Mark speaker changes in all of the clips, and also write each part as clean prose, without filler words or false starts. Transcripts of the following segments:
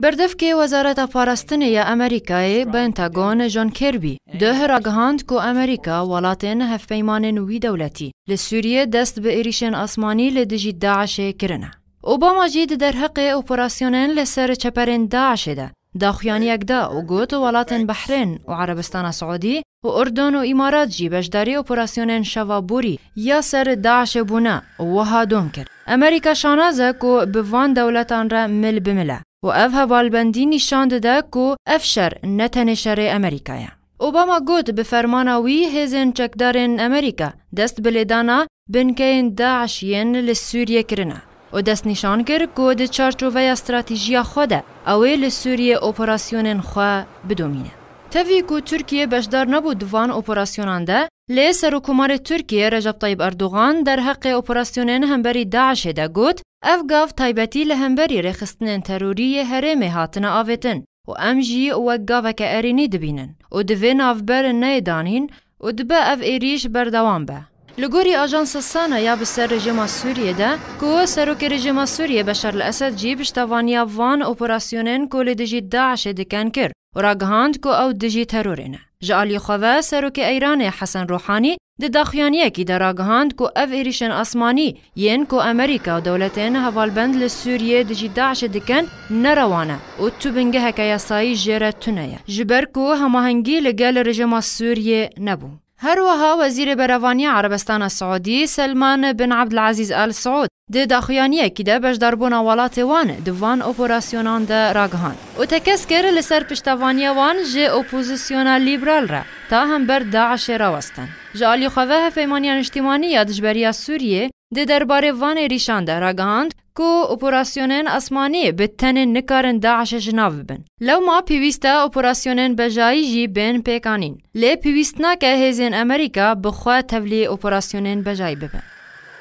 Speaker 1: بردفکی وزارت پاراستنی امریکای پنتاگون جان کربی ده راگهاند کو امریکا ولاتین هفپیمان وی دولتی لسوریه دست به ایریشن آسمانی لدجی داعش کرنه. اوباما جید در حق اپراسیونن لسر چپرین داعش ده داخیانی اگدا و گوت ولاتین بحرین و عربستان سعودی و اردن و امارات جی بشداری اپراسیونن شوابوری یا سر داعش بونا و هادون کرد. امریکا شانازه کو بوان دولتان را مل بمله و اف هوالبندی نشان داده که افشر نتن شر امریکایه. اوباما گوت به فرمانوی هزین چکدارن امریکا دست بلیدانا بنکین داعشین لسوریه کرنه و دست نشان کرد که ده چارچوبه استراتیژیا خوده اوی لسوریه اپراسیونن خواه بدومینه. تفی که ترکیه بشدار نبود دوان اپراسیونان ده لی سروکومار ترکیه رجب طیب اردوغان در حق اپراسیونن همبری داعش ده گوت اف گاف تایبتی لهمبری رخستن تروری هرم هاتن آویتن و امجی و گاوک ارینی دبینن و دوی نافبر نیدانین و دبه اف ایریش بردوان به. لگوری آجانس سانا یا بسر رژیم سوریه ده که سروک رژیم سوریه بشار الاسد جی بشتوانیا وان اپراسیونن کل دجی داعش دکن کر و راگهاند که او دجی ترورینه. جعلی خواه سروک ایران حسن روحانی ده داخیانیه که در راگهاند که اف ایریشن آسمانی ین که امریکا و دولتین هوالبند لسوریه دجی داعش دکن نروانه و تو بنگه هکا یاسایی جیره تونه جبر که هماهنگی لگل رژیم سوریه نبو. هر وها وزیر بروانی عربستان سعودی سلمان بن عبدالعزیز آل سعود ده داخیانیه که ده بشداربون ولات وان دوان اپراسیونان ده راگهان و تکس کر لسر پشتوانی وان جه اپوزیسیونا لیبرال را تا هم بر داعش را وستن. جالی خواه پیمانیان اجتماعی یادجبری سوریه ده درباره وان ریشان ده راگهاند که اپراسیونن آسمانی به تن نکارن داعش جناو بن. لو ما پیوسته اپراسیونن بجایی جی بین پیکانین. لی پیوستنا که هزین امریکا بخواه تولی اپراسیونن بجایی ببن.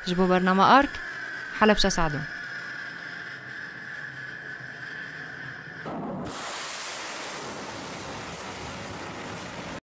Speaker 1: جبو برنامه آرک حلب سعدون.